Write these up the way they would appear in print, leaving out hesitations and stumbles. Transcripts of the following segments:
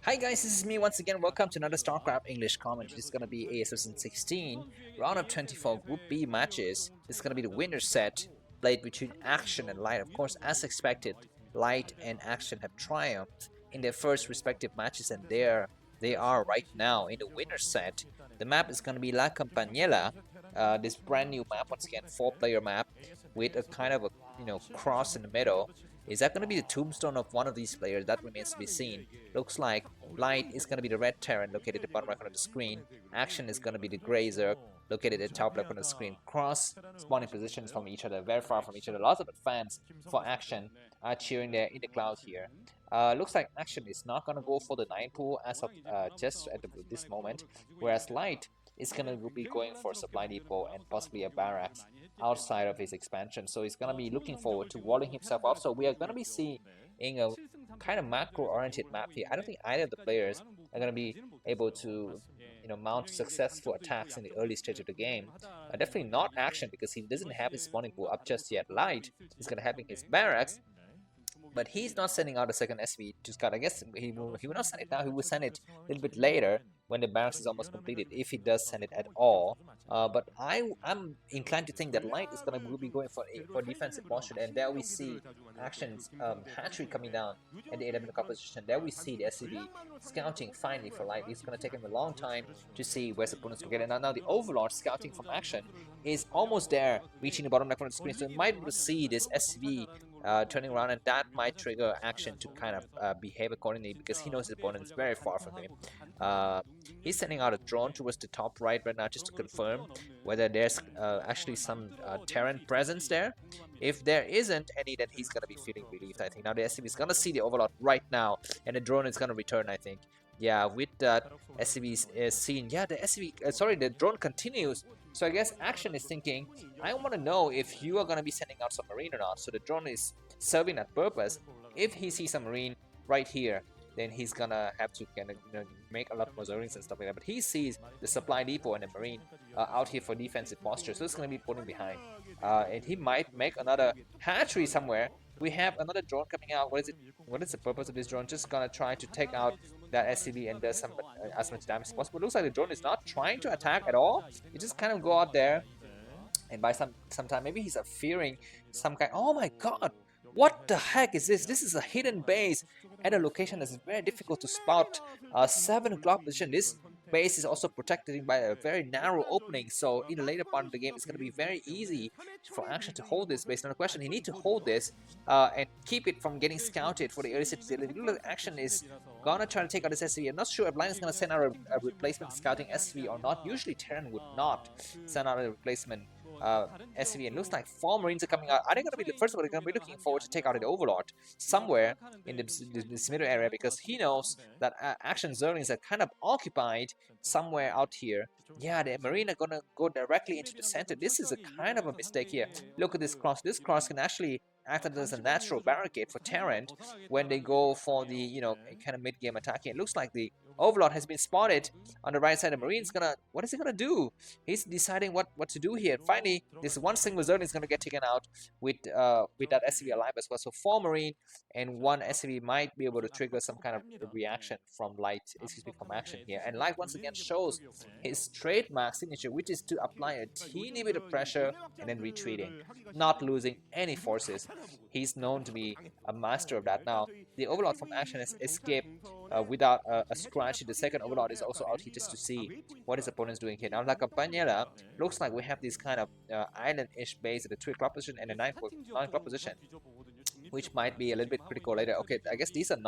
Hi guys, this is me once again. Welcome to another Starcraft English comment. This is gonna be ASL S16 round of 24 Group B matches. This is gonna be the winner set played between Action and Light. Of course, as expected, Light and Action have triumphed in their first respective matches, and there they are right now in the winner set. The map is gonna be La Campanella. This brand new map, once again, 4-player map with a kind of a cross in the middle. Is that going to be the tombstone of one of these players? That remains to be seen. Looks like Light is going to be the red Terran located at the bottom right corner of the screen. Action is going to be the gray Zerg located at the top left corner of the screen. Cross spawning positions from each other, very far from each other. Lots of fans for Action are cheering there in the cloud here. Looks like Action is not going to go for the 9 pool as of just at this moment, whereas Light is going to be going for a supply depot and possibly a barracks outside of his expansion. So he's going to be looking forward to walling himself off. So we are going to be seeing a kind of macro-oriented map here. I don't think either of the players are going to be able to mount successful attacks in the early stage of the game. Definitely not Action, because he doesn't have his spawning pool up just yet. Light is going to have his barracks, but he's not sending out a second SV to scout. I guess he will not send it now. He will send it a little bit later when the barracks is almost completed, if he does send it at all. But I'm inclined to think that Light is going to be going for defensive posture, and there we see Action's hatchery coming down at the 11 o'clock position. There we see the SCV scouting finally for Light. It's going to take him a long time to see where's the opponents will get it. Now the Overlord scouting from Action is almost there, reaching the bottom left corner of the screen, so you might be able to see this SCV turning around, and that might trigger Action to kind of behave accordingly, because he knows his opponent is very far from him. He's sending out a drone towards the top right now just to confirm whether there's actually some Terran presence there. If there isn't any, then he's going to be feeling relieved, I think. Now the SCV is going to see the Overlord right now, and the drone is going to return, I think. Yeah, with that, SCV is seen. Yeah, the SCV, the drone continues. So I guess Action is thinking, I want to know if you are going to be sending out submarine or not. So the drone is serving that purpose. If he sees submarine right here, then he's gonna have to kind of make a lot more Zerlings and stuff like that. But he sees the supply depot and the marine out here for defensive posture, so it's gonna be pulling behind. And he might make another hatchery somewhere. We have another drone coming out. What is it? What is the purpose of this drone? Just gonna try to take out that SCV and does some as much damage as possible. It looks like the drone is not trying to attack at all. It just kind of go out there, and by some time, maybe he's fearing some kind. Oh my god! What the heck is this? This is a hidden base at a location that's very difficult to spot. 7 o'clock position. This base is also protected by a very narrow opening, so in the later part of the game, it's going to be very easy for Action to hold this base. Now the question, he needs to hold this and keep it from getting scouted for the early stage. Action is gonna try to take out this SCV. I'm not sure if Line is gonna send out a replacement scouting SCV or not. Usually Terran would not send out a replacement SCV, and looks like 4 Marines are coming out. Are they going to be, first of all, they're going to be looking forward to take out the Overlord somewhere in this middle area, because he knows that Action Zerlings are kind of occupied somewhere out here. Yeah, the Marine are going to go directly into the center. This is a kind of a mistake here. Look at this cross. This cross can actually act as a natural barricade for Terran when they go for the kind of mid-game attacking. It looks like the Overlord has been spotted on the right side. The Marine's gonna, what is he gonna do? He's deciding what to do here. Finally, this one single Zerling is gonna get taken out with that SCV alive as well. So 4 Marine and 1 SCV might be able to trigger some kind of reaction from from Action here. And Light once again shows his trademark signature, which is to apply a teeny bit of pressure and then retreating, not losing any forces. He's known to be a master of that. Now, the Overlord from Action has escaped without a scratch. The second Overlord is also out here just to see what his opponent's doing here. Now, like Campanella, looks like we have this kind of island-ish base at the 2 o'clock position and the 9 o'clock position, which might be a little bit critical later. Okay, I guess these are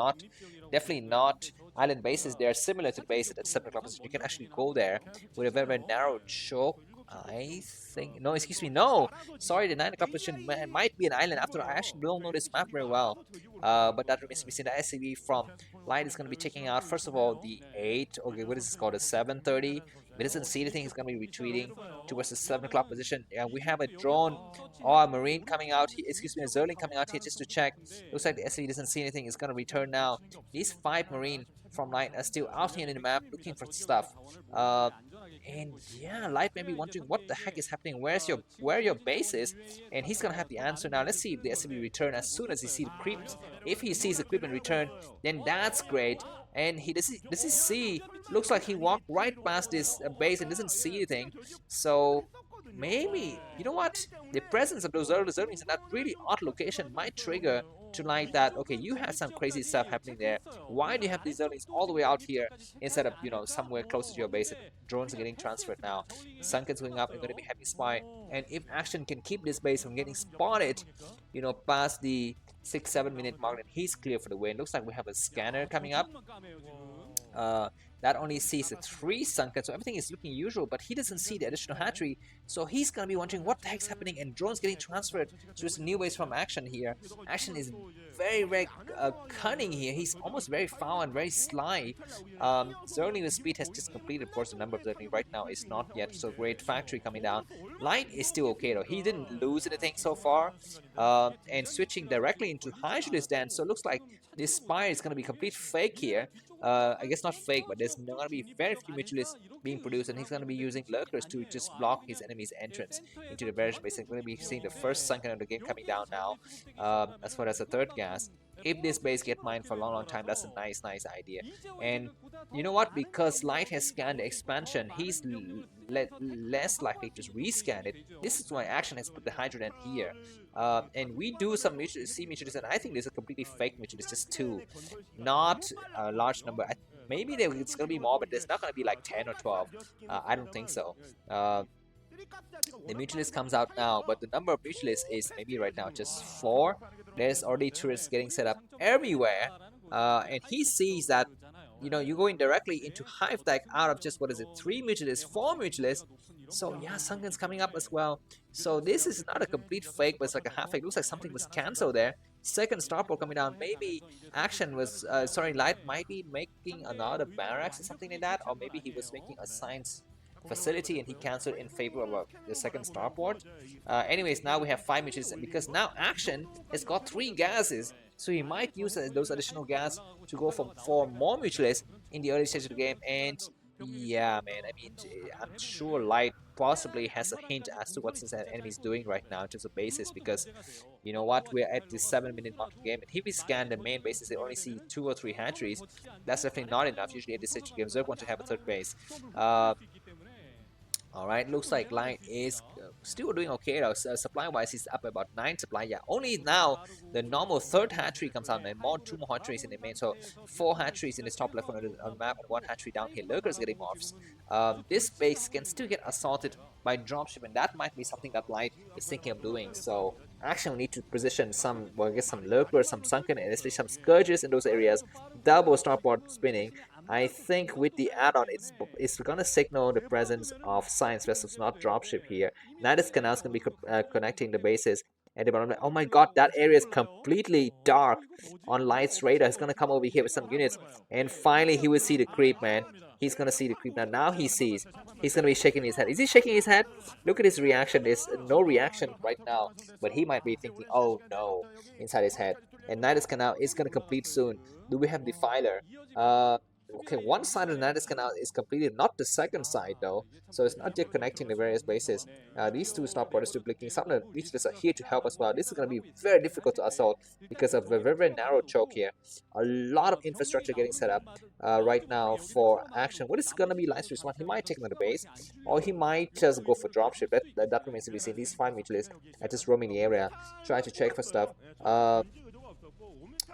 definitely not island bases. They are similar to the base at the 7 o'clock position. You can actually go there with a very, very narrow choke. I think, no, excuse me, no, sorry, the 9 o'clock position might be an island. After all, I actually don't know this map very well, but that remains to be seen. The SCV from Light is going to be taking out, first of all, the 8, okay, what is this called, the 730. If it doesn't see anything, he's going to be retreating towards the 7 o'clock position. And we have a drone or a Marine coming out here, excuse me, a Zerling coming out here just to check. Looks like the SCV doesn't see anything. It's going to return now. These 5 Marine from Light are still out here in the map looking for stuff. And yeah, Light may be wondering what the heck is happening, where your base is, and he's gonna have the answer now. Let's see if the SCV return as soon as he sees the creeps. If he sees the creep and return, then that's great. and he does he see? Looks like he walked right past this base and doesn't see anything. So maybe, you know what? The presence of those early zerglings in that really odd location might trigger to like that. Okay, you have some crazy stuff happening there. Why do you have these zerglings all the way out here instead of, you know, somewhere closer to your base? And drones are getting transferred now. Sunken's going up and going to be heavy spy. And if Action can keep this base from getting spotted, you know, past the 6-7 minute mark, then he's clear for the win. Looks like we have a scanner coming up. That only sees the 3 sunken, so everything is looking usual, but he doesn't see the additional hatchery, so he's gonna be wondering what the heck's happening, and drones getting transferred to his new base from Action here. Action is very cunning here. He's almost very foul and very sly. Certainly the speed has just completed. Of course, the number of Zerling right now is not yet so great. Factory coming down. Light is still okay though. He didn't lose anything so far. And switching directly into Hydralis then, so it looks like this Spire is going to be complete fake here. I guess not fake, but there's going to be very few mutualists being produced, and he's going to be using lurkers to just block his enemy's entrance into the barrage base. We're going to be seeing the first sunken of the game coming down now, as far as the third gas. If this base get mined for a long time, that's a nice idea. And you know what? Because Light has scanned the expansion, he's less likely to rescan it. This is why Action has put the Hydroden here. And we do some see mutualists, and I think there's a completely fake mutualist, just 2. Not a large number. Maybe it's going to be more, but there's not going to be like 10 or 12. I don't think so. The mutualist comes out now, but the number of mutualists is maybe right now just 4. There's already turrets getting set up everywhere, and he sees that, you know, you're going directly into Hive Tech out of just, what is it, 3 mutualists, 4 mutualists. So yeah, Sunken's coming up as well. So this is not a complete fake, but it's like a half fake. Looks like something was cancelled there. Second starport coming down. Maybe Action was, Light might be making another barracks or something like that, or maybe he was making a science facility and he cancelled in favor of the second starport. Anyways, now we have 5 mutualists, and because now Action has got 3 gases, so he might use those additional gas to go for more mutualists in the early stage of the game. And yeah, man, I mean, I'm sure Light possibly has a hint as to what his enemy is doing right now in terms of bases, because you know what, we're at this 7-minute mark of the game, and if we scan the main bases, they only see 2 or 3 hatcheries. That's definitely not enough. Usually at this stage of the game, Zerg want to have a 3rd base. Alright, looks like Light is still doing okay though. Supply-wise, he's up about 9 supply. Yeah, only now the normal 3rd hatchery comes out, and 2 more hatcheries in the main. So 4 hatcheries in this top left corner on the map, and 1 hatchery down here. Lurkers getting morphs. This base can still get assaulted by dropship, and that might be something that Light is thinking of doing. So Action will need to position some, well, I guess some lurkers, some sunken, and especially some scourges in those areas. Double starport spinning. I think with the add-on, it's gonna signal the presence of science vessels, not dropship here. Nidus Canal is gonna be connecting the bases at the bottom. Oh my god, that area is completely dark on Light's radar. He's gonna come over here with some units, and finally he will see the creep, man. He's gonna see the creep now. Now he sees. He's gonna be shaking his head. Is he shaking his head? Look at his reaction. There's no reaction right now, but he might be thinking, oh no, inside his head. And Nidus Canal is gonna complete soon. Do we have Defiler? Okay, one side of the Nidus Canal is completed, not the second side though, so it's not yet connecting the various bases. These 2 starports still blinking. Some of the mutualists are here to help as well. This is going to be very difficult to assault because of a very narrow choke here. A lot of infrastructure getting set up right now for Action. What is going to be Light's response? He might take another base, or he might just go for dropship. That remains to be seen. These 5 mutualists are just roaming the area, trying to check for stuff.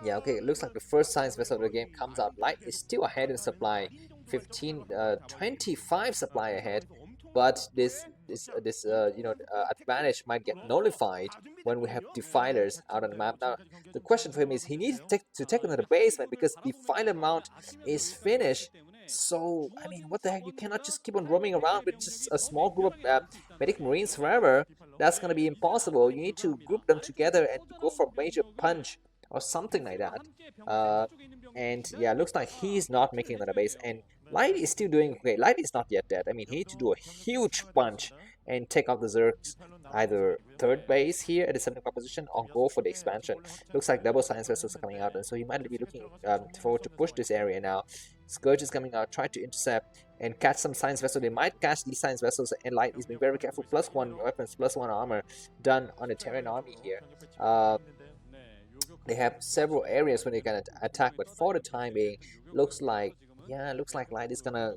Yeah, okay, it looks like the first science vessel of the game comes out. Light is still ahead in supply, 25 supply ahead, but this advantage might get nullified when we have Defilers out on the map. Now, the question for him is he needs to take another base, man, because Defiler mount is finished. So, I mean, what the heck, you cannot just keep on roaming around with just a small group of Medic Marines forever. That's going to be impossible. You need to group them together and go for major punch or something like that. And yeah, looks like he's not making another base, and Light is still doing okay. Light is not yet dead. I mean, he needs to do a huge punch and take out the Zergs, either 3rd base here at the 7 o'clock position or go for the expansion. Looks like double science vessels are coming out, and so he might be looking forward to push this area now. Scourge is coming out, try to intercept and catch some science vessels. They might catch these science vessels, and Light is being very careful. +1 weapons, +1 armor done on the Terran army here. They have several areas where they can attack, but for the time being, looks like Light is gonna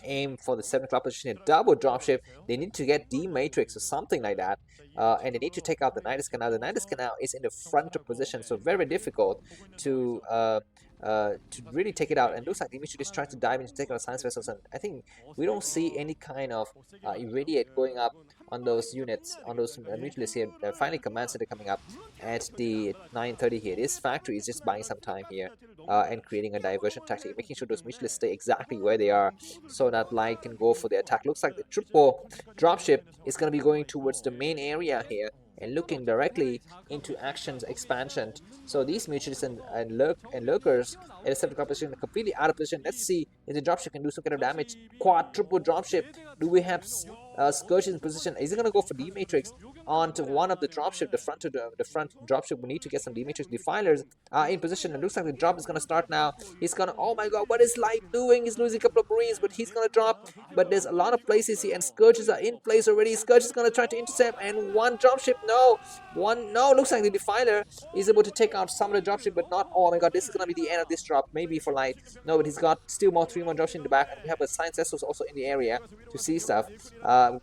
aim for the 7 o'clock position, a double dropship. They need to get D Matrix or something like that, and they need to take out the Nidus Canal. The Nidus Canal is in the front of position, so very difficult to really take it out. And looks like Dimitri is trying to dive in to take out science vessels, and I think we don't see any kind of irradiate going up on those units, on those mutualists here. Finally, command center coming up at the 9:30 here. This factory is just buying some time here and creating a diversion tactic, making sure those mutualists stay exactly where they are so that Light can go for the attack. Looks like the triple dropship is going to be going towards the main area here and looking directly into Action's expansion. So these mutualists and lurkers at a 7 o'clock position are completely out of position. Let's see if the dropship can do some kind of damage. Quadruple dropship. Do we have Scourge in position? Is he going to go for D-Matrix onto one of the dropship, the front dropship? We need to get some D-Matrix. Defilers are in position. It looks like the drop is going to start now. He's going to, oh my god, what is Light doing? He's losing a couple of Marines, but he's going to drop. But there's a lot of places here, and Scourges are in place already. Scourge is going to try to intercept, and one dropship, no, looks like the Defiler is able to take out some of the dropship, but not all. Oh my god, this is going to be the end of this drop, maybe for Light. No, but he's got still three more dropships in the back, and we have a Science Vessels also in the area to see stuff.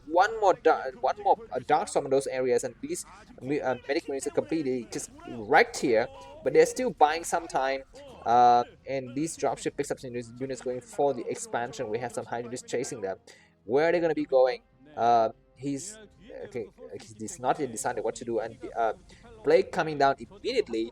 One more Dark Storm in those areas, and these Medic Marines are completely just wrecked here, but they're still buying some time. And these dropship picks up some units going for the expansion. We have some Hydra chasing them. Where are they going to be going? He's not yet decided what to do, and Blake coming down immediately.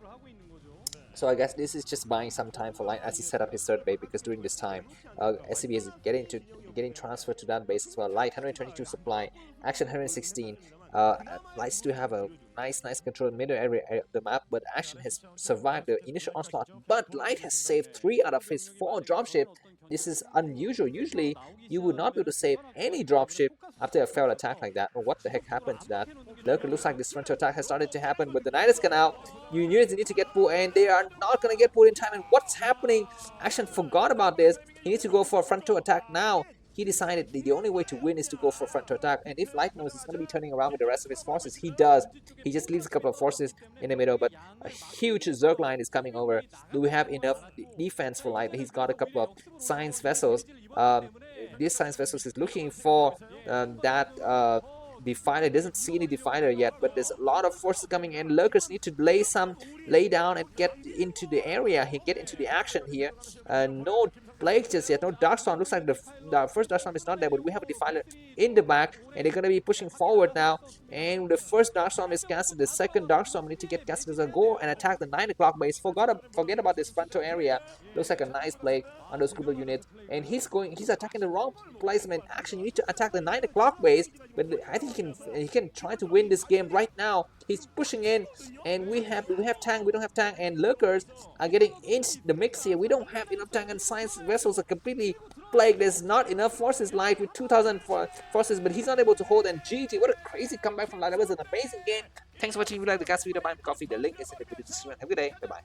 So I guess this is just buying some time for Light as he set up his third base, because during this time, SCB is getting transferred to that base as well. Light 122 supply, Action 116. Light still have a nice control in the middle area of the map, but Action has survived the initial onslaught. But Light has saved 3 out of his 4 dropship. This is unusual. Usually, you would not be able to save any dropship after a failed attack like that. Oh, what the heck happened to that? Lurker looks like this frontal attack has started to happen, but the Nidus Canal, units need to get pulled, and they are not going to get pulled in time. And what's happening? Action forgot about this. He needs to go for a frontal attack now. He decided the only way to win is to go for a frontal attack, and if Light knows he's going to be turning around with the rest of his forces, he does. He just leaves a couple of forces in the middle, but a huge Zerg line is coming over. Do we have enough defense for Light? He's got a couple of Science Vessels. This Science Vessels is looking for that Defiler. Doesn't see any Defiler yet, but there's a lot of forces coming in. Lurkers need to lay down and get into the area. Get into the action here. No Blake just yet, no Darkstorm. Looks like the first Darkstorm is not there, but we have a Defiler in the back, and they're going to be pushing forward now. And the first Darkstorm is casted. The second Darkstorm need to get casted as a go and attack the 9 o'clock base. Forget about this frontal area. Looks like a nice Blake on those group of units, and he's attacking the wrong placement. Action, you need to attack the 9 o'clock base, but I think he can try to win this game right now. He's pushing in, and we have tank, we don't have tank, and Lurkers are getting into the mix here. We don't have enough tank, and Science Vessels are completely plagued. There's not enough forces. Light with 2,000 forces, but he's not able to hold. And GG, what a crazy comeback from Light. That was an amazing game. Thanks for watching. If you like the cast video, buy me coffee. The link is in the video description. Have a good day. Bye bye.